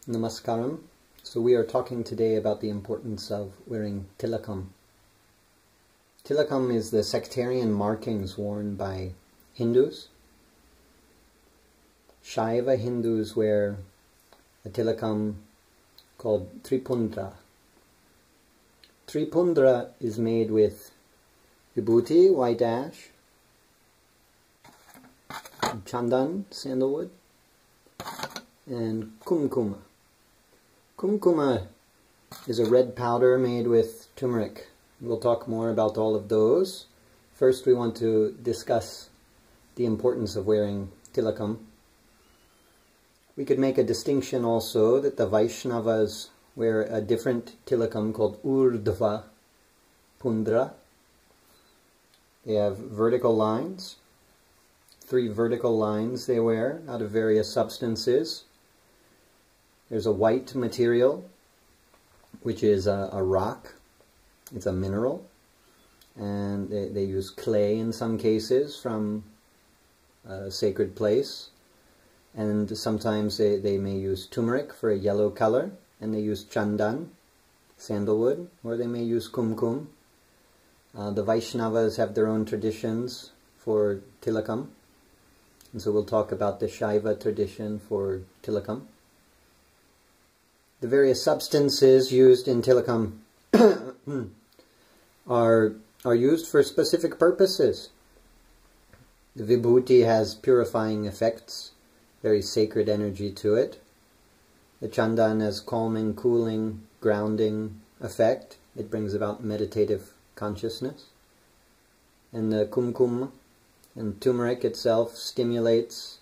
Namaskaram. So we are talking today about the importance of wearing Tilakam. Tilakam is the sectarian markings worn by Hindus. Shaiva Hindus wear a Tilakam called Tripundra. Tripundra is made with Vibhuti, white ash, Chandan, sandalwood, and kumkum. Kumkum is a red powder made with turmeric. We'll talk more about all of those. First, we want to discuss the importance of wearing Tilakam. We could make a distinction also that the Vaishnavas wear a different Tilakam called Urdhva Pundra. They have vertical lines, 3 vertical lines they wear out of various substances. There's a white material, which is a rock. It's a mineral. And they use clay in some cases from a sacred place. And sometimes they may use turmeric for a yellow color. And they use Chandan, sandalwood, or they may use kumkum. The Vaishnavas have their own traditions for Tilakam. And so we'll talk about the Shaiva tradition for Tilakam. The various substances used in Telecom are used for specific purposes. The Vibhuti has purifying effects, very sacred energy to it. The Chandan has calming, cooling, grounding effect. It brings about meditative consciousness. And the kumkum and turmeric itself stimulates,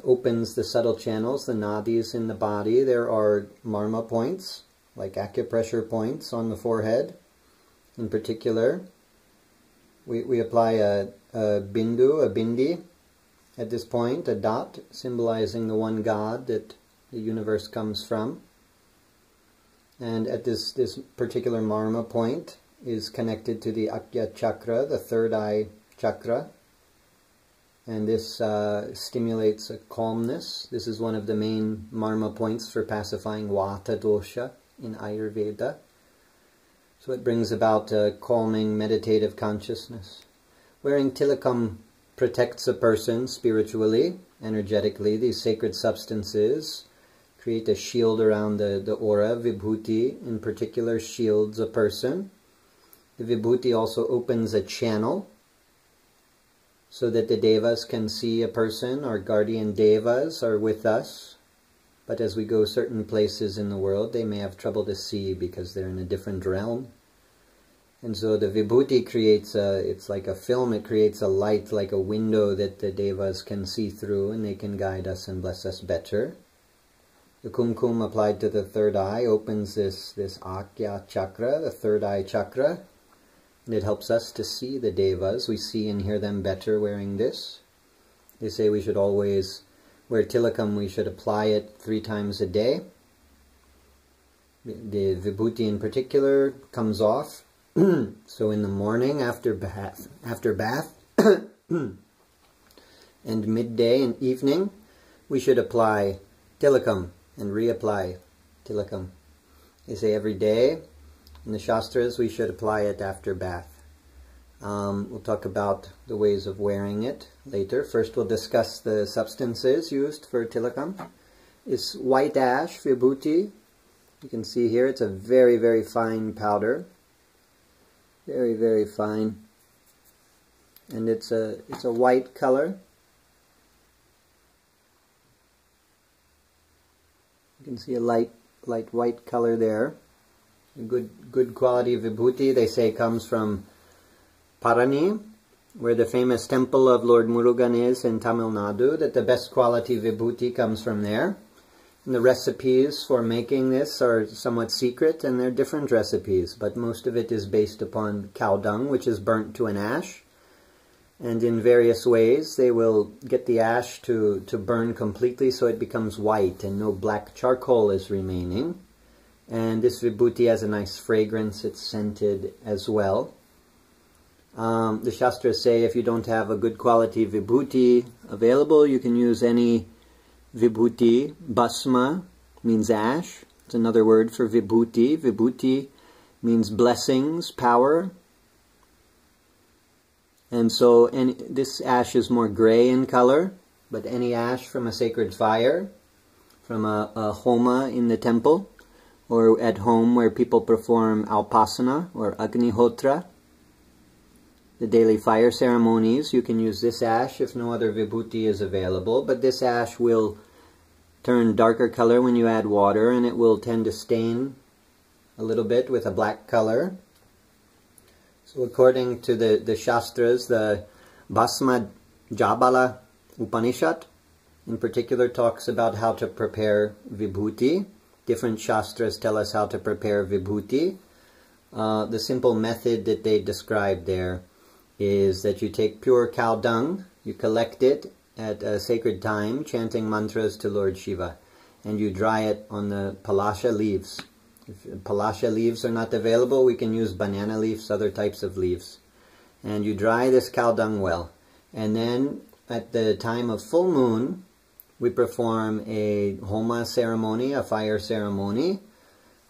opens the subtle channels, the nadis in the body. There are marma points, like acupressure points on the forehead. In particular, we apply a bindu, a bindi, at this point, a dot, symbolizing the one God that the universe comes from. And at this particular marma point is connected to the Akya chakra, the third eye chakra. And this stimulates a calmness. This is one of the main marma points for pacifying Vata dosha in Ayurveda. So it brings about a calming, meditative consciousness. Wearing Tilakam protects a person spiritually, energetically. These sacred substances create a shield around the aura. Vibhuti, in particular, shields a person. The Vibhuti also opens a channel so that the devas can see a person. Our guardian devas are with us, but as we go certain places in the world, they may have trouble to see because they're in a different realm. And so the Vibhuti creates it's like a film, it creates a light, like a window that the devas can see through, and they can guide us and bless us better. The kumkum applied to the third eye opens this Akya chakra, the third eye chakra. And it helps us to see the devas. We see and hear them better wearing this. They say we should always wear Tilakam. We should apply it 3 times a day. The Vibhuti in particular comes off. So in the morning after bath, and midday and evening, we should apply Tilakam and reapply Tilakam. They say every day. In the Shastras, we should apply it after bath. We'll talk about the ways of wearing it later. First, we'll discuss the substances used for Tilakam. It's white ash, Vibhuti. You can see here it's a very, very fine powder. Very, very fine. And it's a white color. You can see a light white color there. A good quality Vibhuti, they say, comes from Parani, where the famous temple of Lord Murugan is in Tamil Nadu, that the best quality Vibhuti comes from there. And the recipes for making this are somewhat secret, and they're different recipes, but most of it is based upon cow dung, which is burnt to an ash. And in various ways, they will get the ash to burn completely so it becomes white and no black charcoal is remaining. And this Vibhuti has a nice fragrance, it's scented as well. The Shastras say if you don't have a good quality Vibhuti available, you can use any Vibhuti, Bhasma, means ash. It's another word for vibhuti. Vibhuti means blessings, power. And so this ash is more gray in color, but any ash from a sacred fire, from a homa in the temple, or at home where people perform alpasana or agnihotra, the daily fire ceremonies, you can use this ash if no other vibhuti is available, but this ash will turn darker color when you add water, and it will tend to stain a little bit with a black color. So according to the Shastras, the Bhasma Jabala Upanishad in particular talks about how to prepare vibhuti. Different Shastras tell us how to prepare vibhuti. The simple method that they describe there is that you take pure cow dung, you collect it at a sacred time, chanting mantras to Lord Shiva, and you dry it on the palasha leaves. If palasha leaves are not available, we can use banana leaves, other types of leaves. And you dry this cow dung well. And then at the time of full moon, we perform a homa ceremony, a fire ceremony,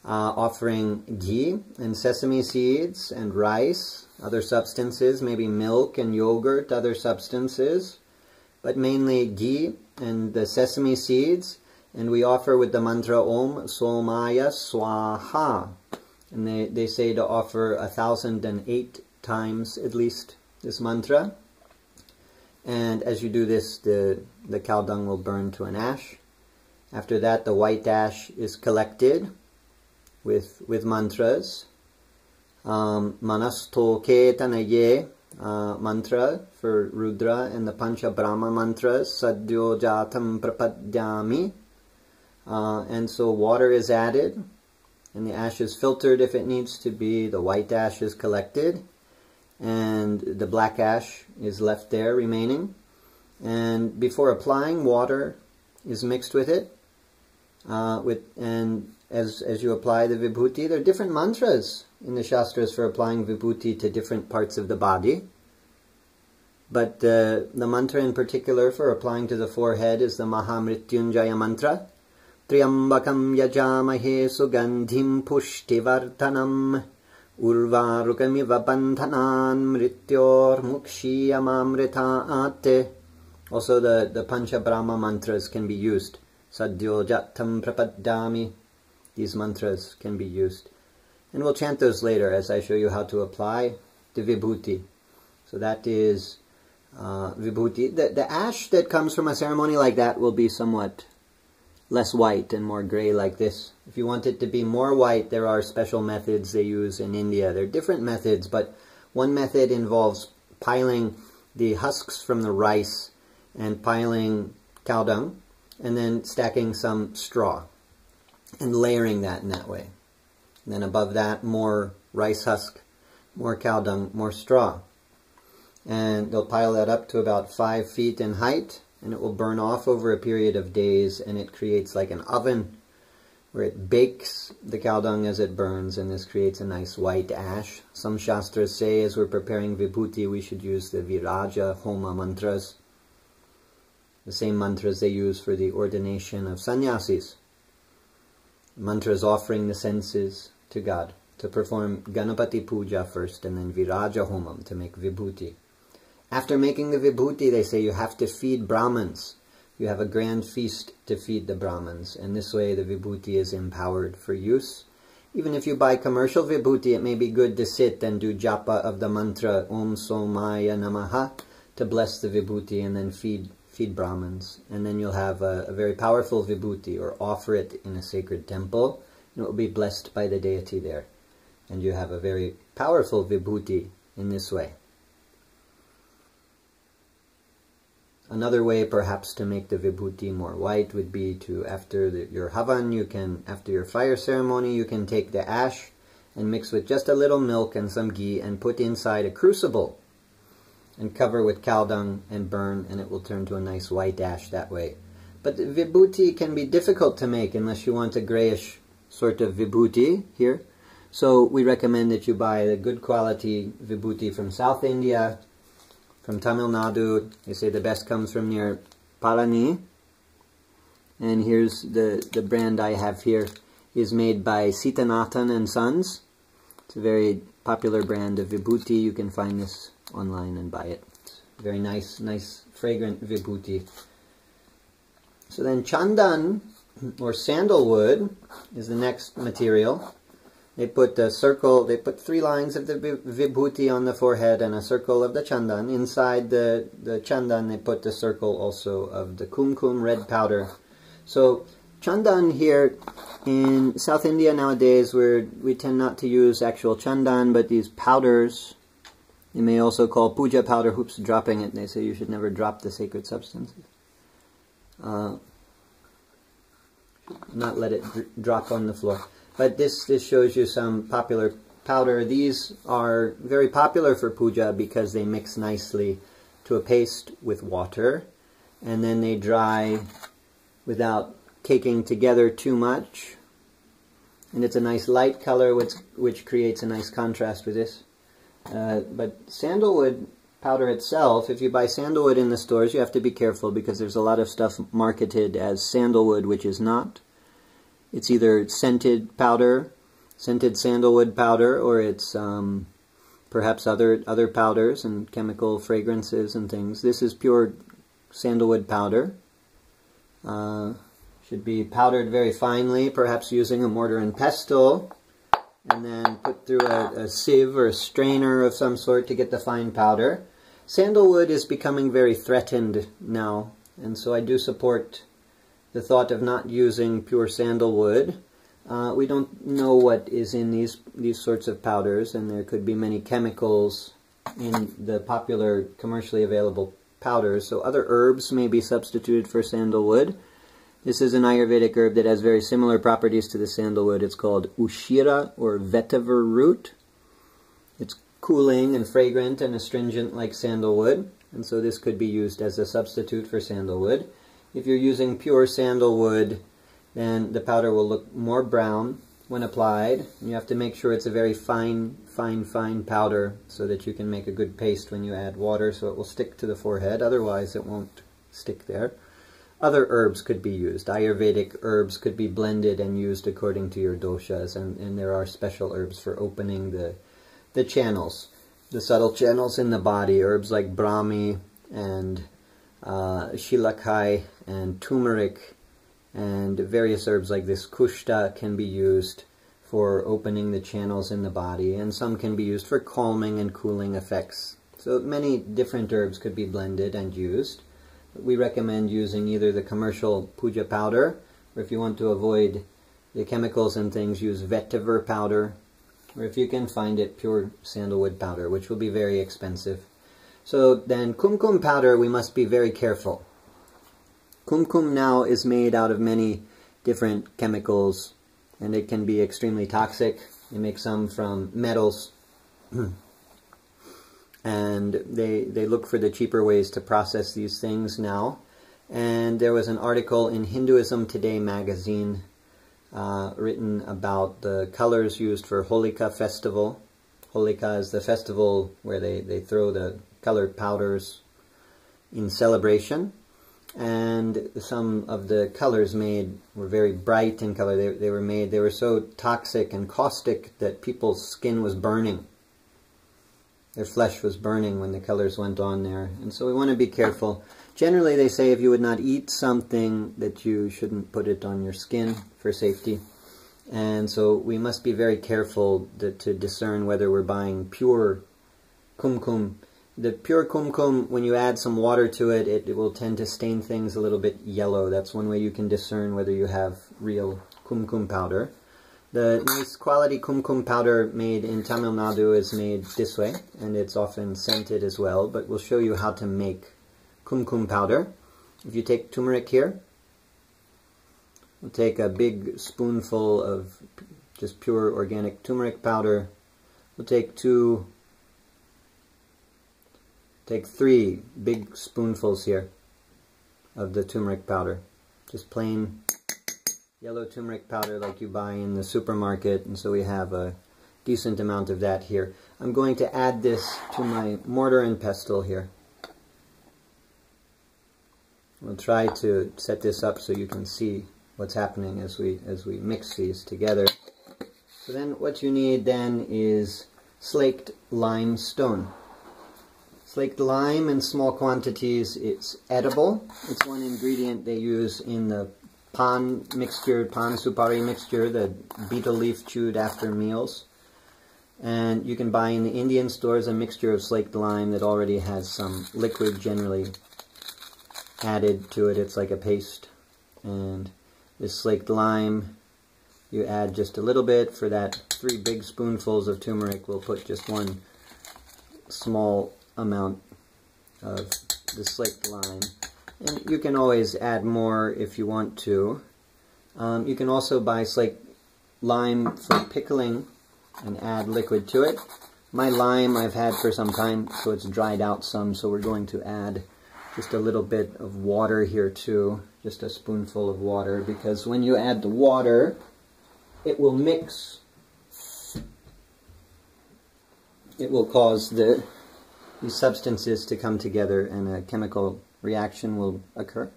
offering ghee and sesame seeds and rice, other substances, maybe milk and yogurt, other substances, but mainly ghee and the sesame seeds. And we offer with the mantra Om Somaya Swaha. And they say to offer 1,008 times at least this mantra. And as you do this, the cow dung will burn to an ash. After that, the white ash is collected with mantras. Manasto Ketanaye mantra for Rudra, and the Pancha Brahma mantras, Sadyo Jatam Prapadyami. And so water is added, and the ash is filtered if it needs to be. The white ash is collected, and the black ash is left there remaining. And before applying, water is mixed with it. And as you apply the vibhuti, there are different mantras in the Shastras for applying vibhuti to different parts of the body. But the mantra in particular for applying to the forehead is the Mahamrityunjaya mantra. Triambakam yajamahe sugandhim pushtivartanam urvarukamiva bandhanan mrityor mukshiyamamritaate. Also the Pancha Brahma mantras can be used. Sadyo jatam prapadyami. These mantras can be used. And we'll chant those later as I show you how to apply the vibhuti. So that is vibhuti. The ash that comes from a ceremony like that will be somewhat less white and more gray like this. If you want it to be more white, there are special methods they use in India. There are different methods, but one method involves piling the husks from the rice and piling cow dung, and then stacking some straw and layering that in that way. And then above that, more rice husk, more cow dung, more straw. And they'll pile that up to about 5 feet in height, and it will burn off over a period of days, and it creates like an oven where it bakes the cow dung as it burns, and this creates a nice white ash. Some Shastras say as we're preparing vibhuti, we should use the Viraja Homa mantras, the same mantras they use for the ordination of sannyasis. Mantras offering the senses to God, to perform Ganapati Puja first, and then Viraja Homam to make vibhuti. After making the vibhuti, they say you have to feed Brahmins. You have a grand feast to feed the Brahmins, and this way the vibhuti is empowered for use. Even if you buy commercial vibhuti, it may be good to sit and do japa of the mantra Om Somaya Namaha to bless the vibhuti, and then feed Brahmins. And then you'll have a very powerful vibhuti, or offer it in a sacred temple, and it will be blessed by the deity there. And you have a very powerful vibhuti in this way. Another way perhaps to make the vibhuti more white would be to, after your havan, after your fire ceremony, you can take the ash and mix with just a little milk and some ghee and put inside a crucible and cover with cow dung and burn, and it will turn to a nice white ash that way. But the vibhuti can be difficult to make unless you want a grayish sort of vibhuti here. So we recommend that you buy the good quality vibhuti from South India, from Tamil Nadu. They say the best comes from near Palani. And here's the brand I have here is made by Sitanathan and Sons. It's a very popular brand of Vibhuti. You can find this online and buy it. It's very nice, fragrant Vibhuti. So then Chandan, or sandalwood, is the next material. They put a circle, they put 3 lines of the Vibhuti on the forehead and a circle of the Chandan. Inside the Chandan they put the circle also of the kumkum, red powder. So Chandan here in South India nowadays, we tend not to use actual Chandan, but these powders. You may also call Pooja Powder. Oops, dropping it. They say you should never drop the sacred substances. Not let it drop on the floor. But this shows you some popular powder. These are very popular for puja because they mix nicely to a paste with water, and then they dry without caking together too much. And it's a nice light color which creates a nice contrast with this. But sandalwood powder itself, if you buy sandalwood in the stores, you have to be careful because there's a lot of stuff marketed as sandalwood which is not. It's either scented powder, scented sandalwood powder, or it's perhaps other powders and chemical fragrances and things. This is pure sandalwood powder. Should be powdered very finely, perhaps using a mortar and pestle, and then put through a sieve or a strainer of some sort to get the fine powder. Sandalwood is becoming very threatened now, and so I do support the thought of not using pure sandalwood. We don't know what is in these sorts of powders, and there could be many chemicals in the popular commercially available powders, so other herbs may be substituted for sandalwood. This is an Ayurvedic herb that has very similar properties to the sandalwood. It's called Ushira, or vetiver root. It's cooling and fragrant and astringent like sandalwood, and so this could be used as a substitute for sandalwood. If you're using pure sandalwood, then the powder will look more brown when applied. You have to make sure it's a very fine powder so that you can make a good paste when you add water, so it will stick to the forehead. Otherwise it won't stick there. Other herbs could be used. Ayurvedic herbs could be blended and used according to your doshas, and there are special herbs for opening the channels, the subtle channels in the body. Herbs like Brahmi and Shilakai and turmeric and various herbs like this Kushta can be used for opening the channels in the body, and some can be used for calming and cooling effects. So many different herbs could be blended and used. We recommend using either the commercial puja powder, or if you want to avoid the chemicals and things, use vetiver powder, or if you can find it, pure sandalwood powder, which will be very expensive. So then kumkum powder, we must be very careful. Kumkum now is made out of many different chemicals, and it can be extremely toxic. They make some from metals, and they look for the cheaper ways to process these things now. And there was an article in Hinduism Today magazine written about the colors used for Holika festival. Holika is the festival where they throw the colored powders in celebration. And some of the colors made were very bright in color. They were so toxic and caustic that people's skin was burning. Their flesh was burning when the colors went on there. And so we want to be careful. Generally they say if you would not eat something that you shouldn't put it on your skin for safety. And so we must be very careful to discern whether we're buying pure kumkum. The pure kumkum, when you add some water to it, it will tend to stain things a little bit yellow. That's one way you can discern whether you have real kumkum powder. The nice quality kumkum powder made in Tamil Nadu is made this way, and it's often scented as well, but we'll show you how to make kumkum powder. If you take turmeric here, we'll take a big spoonful of just pure organic turmeric powder. We'll take 3 big spoonfuls here of the turmeric powder. Just plain yellow turmeric powder like you buy in the supermarket, and so we have a decent amount of that here. I'm going to add this to my mortar and pestle here. We'll try to set this up so you can see what's happening as we mix these together. So then what you need then is slaked limestone. Slaked lime in small quantities, it's edible. It's one ingredient they use in the pan mixture, pan supari mixture, the betel leaf chewed after meals. And you can buy in the Indian stores a mixture of slaked lime that already has some liquid generally added to it. It's like a paste. And this slaked lime, you add just a little bit. For that 3 big spoonfuls of turmeric, we'll put just 1 small amount of the slaked lime. And you can always add more if you want to. You can also buy slaked lime for pickling and add liquid to it. My lime I've had for some time, so it's dried out some, so we're going to add just a little bit of water here too, just a spoonful of water, because when you add the water, it will mix. It will cause these substances to come together and a chemical reaction will occur.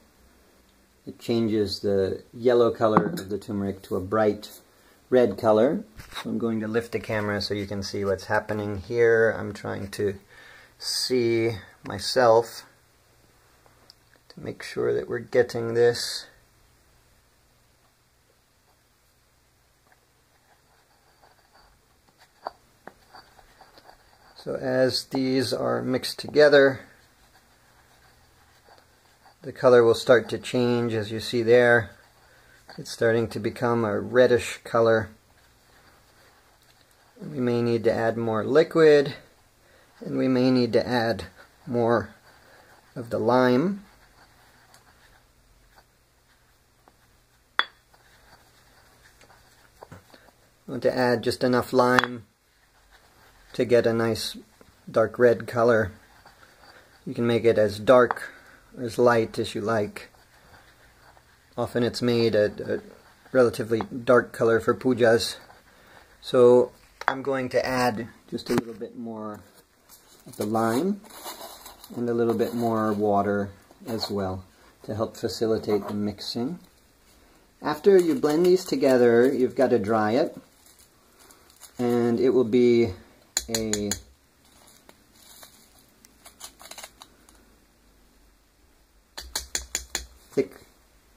It changes the yellow color of the turmeric to a bright red color. So I'm going to lift the camera so you can see what's happening here. I'm trying to see myself to make sure that we're getting this. So as these are mixed together, the color will start to change, as you see there. It's starting to become a reddish color. We may need to add more liquid, and we may need to add more of the lime. I want to add just enough lime to get a nice dark red color. You can make it as dark or as light as you like. Often it's made a relatively dark color for pujas. So I'm going to add just a little bit more of the lime and a little bit more water as well to help facilitate the mixing. After you blend these together, you've got to dry it, and it will be a thick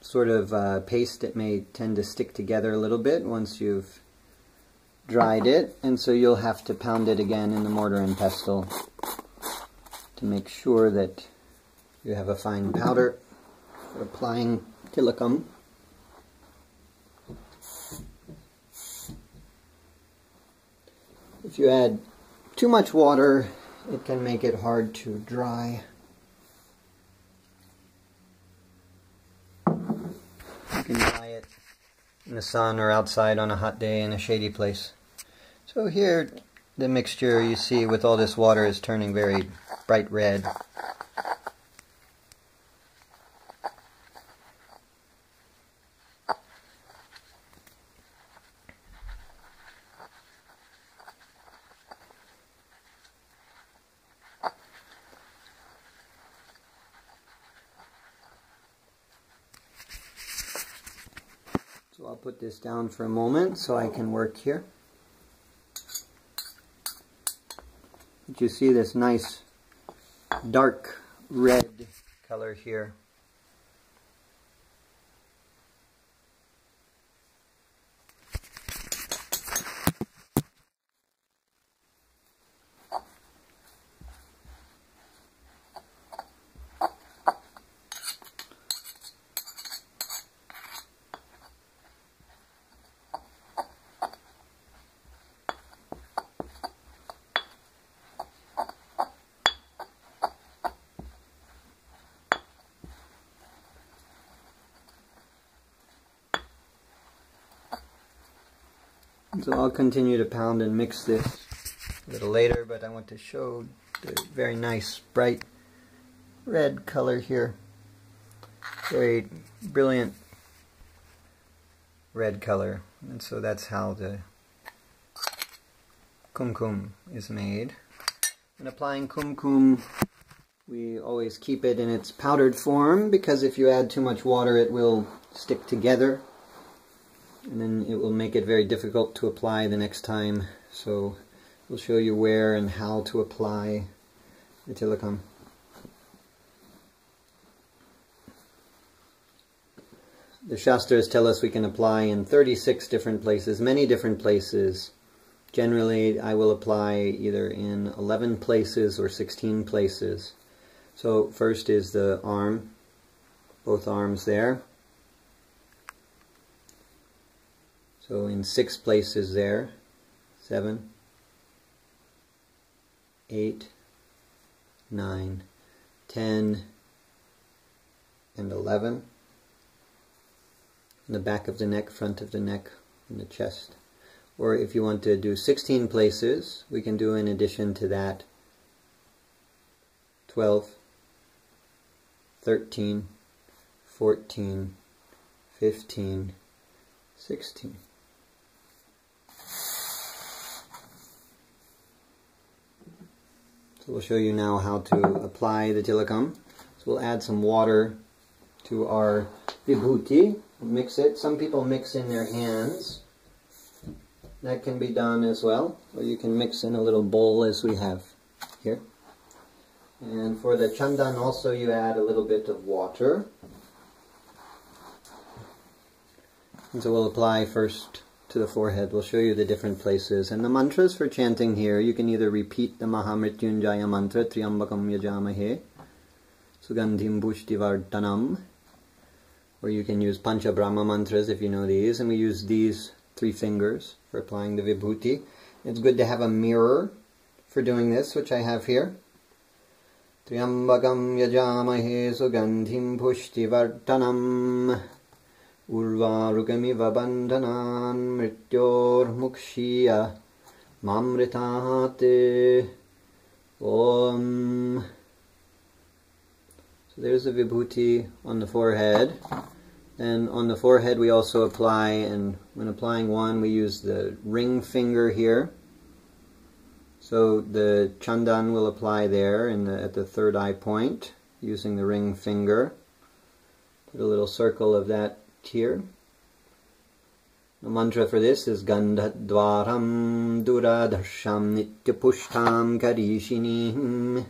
sort of paste. It may tend to stick together a little bit once you've dried it, and so you'll have to pound it again in the mortar and pestle to make sure that you have a fine powder for applying Telecom. If you add too much water, it can make it hard to dry. You can dry it in the sun or outside on a hot day in a shady place. So here the mixture, you see, with all this water is turning very bright red. So I'll put this down for a moment so I can work here. But you see this nice dark red color here. So I'll continue to pound and mix this a little later, but I want to show the very nice bright red color here. Very brilliant red color. And so that's how the kumkum is made. And applying kumkum We always keep it in its powdered form because if you add too much water it will stick together and then it will make it very difficult to apply the next time. So we'll show you where and how to apply the Telecom. The Shastras tell us we can apply in 36 different places, many different places. Generally, I will apply either in 11 places or 16 places. So first is the arm, both arms there. So in 6 places there, 7, 8, 9, 10, and 11. In the back of the neck, front of the neck, and the chest. Or if you want to do 16 places, we can do in addition to that 12, 13, 14, 15, 16. So we'll show you now how to apply the Tilakam. So we'll add some water to our Vibhuti, mix it. Some people mix in their hands. That can be done as well. Or you can mix in a little bowl as we have here. And for the Chandan also you add a little bit of water. And so we'll apply first to the forehead. We'll show you the different places. And the mantras for chanting here, you can either repeat the Mahamrityunjaya mantra, Triambakam Yajamahe, Sugandhim Pushtivardhanam, or you can use Pancha Brahma mantras if you know these. And we use these 3 fingers for applying the Vibhuti. It's good to have a mirror for doing this, which I have here. Triambakam Yajamahe Sugandhim Pushtivardhanam Urvarukamiva bandhanan mrityor mukshiya mamritate Om. So there's the Vibhuti on the forehead. And on the forehead we also apply, and when applying one we use the ring finger here. So the Chandan will apply there at the third eye point using the ring finger. Put a little circle of that here. The mantra for this is Gandhadvaram Duradharsham Nityapushtam Karishinim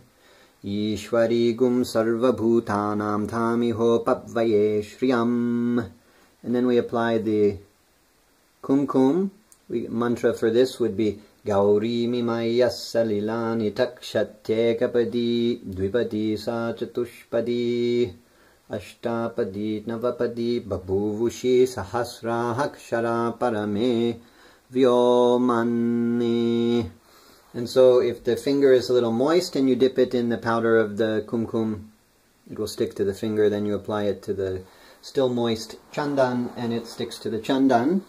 Ishwari Gum Sarvabhutanam Thamiho Papvaye Shriyam. And then we apply the kumkum. Mantra for this would be Gauri Mimaya Salilani Takshatye Kapadi Dvipadi Sa Chatushpadi Ashtapadi Navapadi Babuvushi Sahasra Hakshara Parame Vyomani. And so if the finger is a little moist and you dip it in the powder of the kumkum, it will stick to the finger. Then you apply it to the still moist Chandan and it sticks to the Chandan.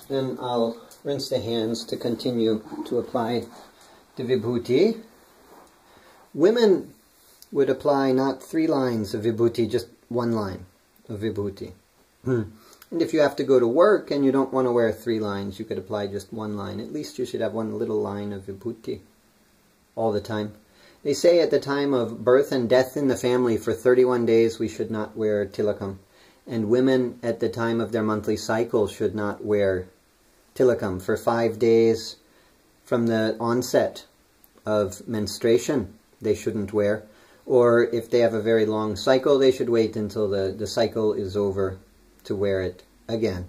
Then I'll rinse the hands to continue to apply the Vibhuti. Women would apply not 3 lines of Vibhuti, just 1 line of Vibhuti. And if you have to go to work and you don't want to wear 3 lines, you could apply just 1 line. At least you should have 1 little line of Vibhuti all the time. They say at the time of birth and death in the family for 31 days we should not wear Tilakam. And women at the time of their monthly cycle should not wear Tilakam for 5 days from the onset of menstruation. They shouldn't wear. Or if they have a very long cycle, they should wait until the cycle is over to wear it again.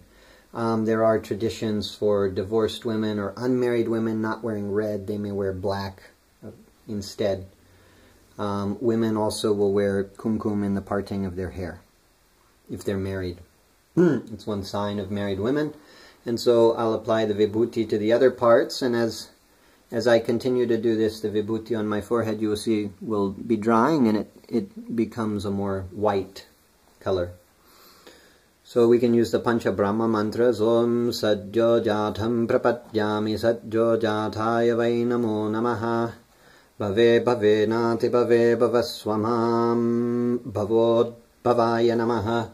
There are traditions for divorced women or unmarried women not wearing red. They may wear black instead. Women also will wear kumkum in the parting of their hair if they're married. It's one sign of married women. And so I'll apply the Vibhuti to the other parts, and as I continue to do this, the Vibhuti on my forehead, you will see, will be drying, and it becomes a more white color. So we can use the Pancha Brahma mantras. Om Sadjo Jatham Prapadyami Sadjo Jathaya Vai Namo Namaha Bhave Bhave Nati Bhave Bhavaswamam Bhavod Bhavaya Namaha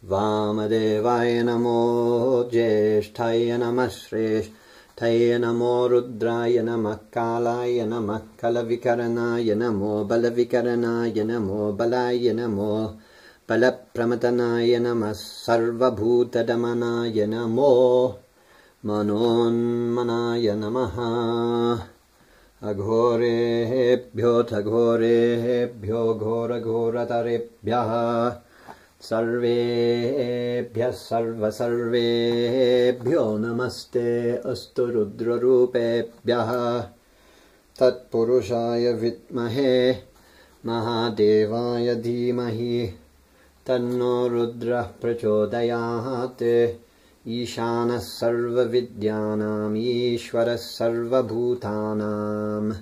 Vamadevaya Namo Jeshtaya Namashresh Taya namo Rudraya namah Kalaya namah Kalavikaranaaya namo Balavikaranaaya namo Balaya namo Balapramatanaya namah Sarvabhutadamanaya namo Manonmanaya namaha. Aghorebhyo taghorebhyo ghoraghoratarabhyaha sarvebhyah sarvasarvebhyo namaste astu rudrarupebhyah tatpurushaya vidmahe mahadevaya dhimahi tanno rudra prachodayate Ishana sarva vidyanam Ishvara sarva bhutanam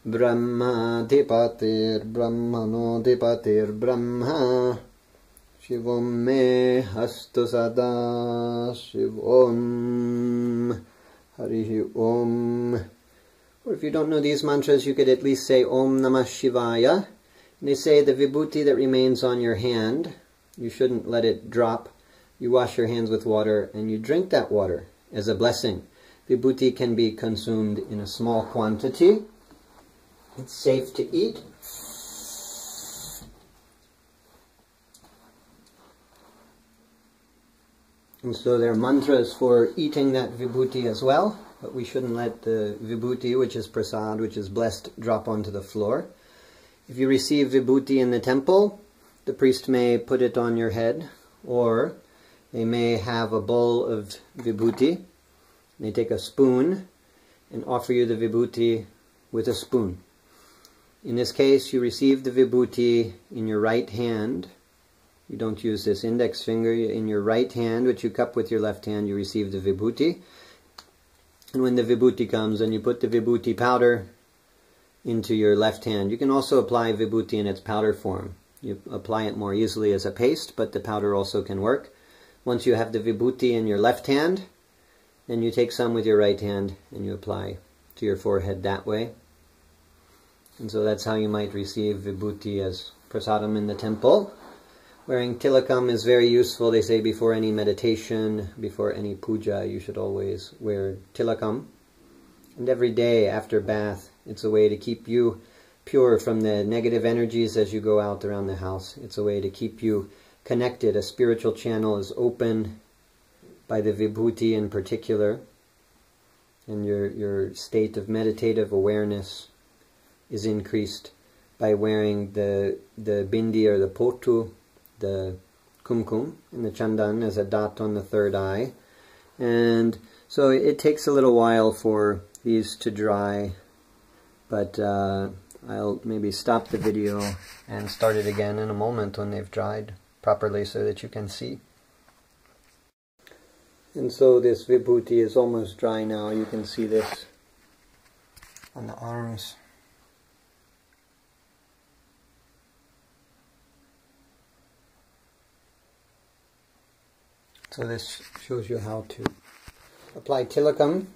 Brahmadipatir Brahmanodipatir Brahma Shivam me hastu sada Shivam Harihi Om. Or if you don't know these mantras, you could at least say Om Namah Shivaya. And they say the vibhuti that remains on your hand, you shouldn't let it drop. You wash your hands with water and you drink that water as a blessing. Vibhuti can be consumed in a small quantity. It's safe to eat. And so there are mantras for eating that vibhuti as well, but we shouldn't let the vibhuti, which is prasad, which is blessed, drop onto the floor. If you receive vibhuti in the temple, the priest may put it on your head, or they may have a bowl of vibhuti. They take a spoon and offer you the vibhuti with a spoon. In this case, you receive the vibhuti in your right hand. You don't use this index finger. In your right hand, which you cup with your left hand, you receive the vibhuti. And when the vibhuti comes, and you put the vibhuti powder into your left hand. You can also apply vibhuti in its powder form. You apply it more easily as a paste, but the powder also can work. Once you have the vibhuti in your left hand, then you take some with your right hand and you apply to your forehead that way. And so that's how you might receive vibhuti as prasadam in the temple. Wearing tilakam is very useful. They say before any meditation, before any puja, you should always wear tilakam. And every day after bath, it's a way to keep you pure from the negative energies as you go out around the house. It's a way to keep you connected. A spiritual channel is opened by the vibhuti in particular, and your state of meditative awareness is increased by wearing the bindi or the potu, the kumkum, and the Chandan as a dot on the third eye. And so it takes a little while for these to dry, but I'll maybe stop the video and start it again in a moment when they've dried properly so that you can see. And so this vibhuti is almost dry now. You can see this on the arms. So this shows you how to apply Tilakam.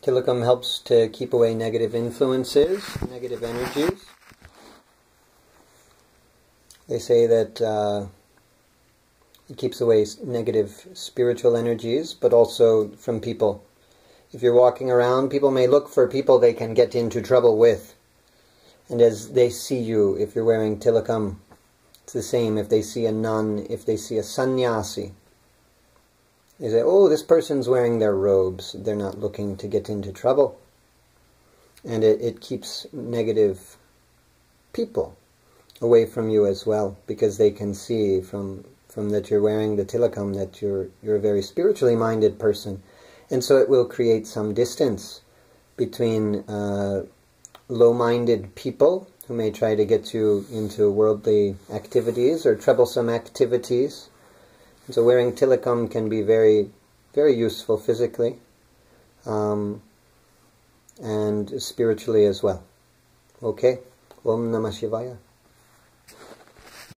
Tilakam helps to keep away negative influences, negative energies. They say that it keeps away negative spiritual energies, but also from people. If you're walking around, people may look for people they can get into trouble with. And as they see you, if you're wearing tilakam, it's the same. If they see a nun, if they see a sannyasi, they say, oh, this person's wearing their robes. They're not looking to get into trouble. And it keeps negative people away from you as well, because they can see from that you're wearing the tilakam that you're a very spiritually minded person. And so it will create some distance between low-minded people who may try to get you into worldly activities or troublesome activities. And so wearing tilakam can be very, very useful physically and spiritually as well. Okay? Om Namah Shivaya.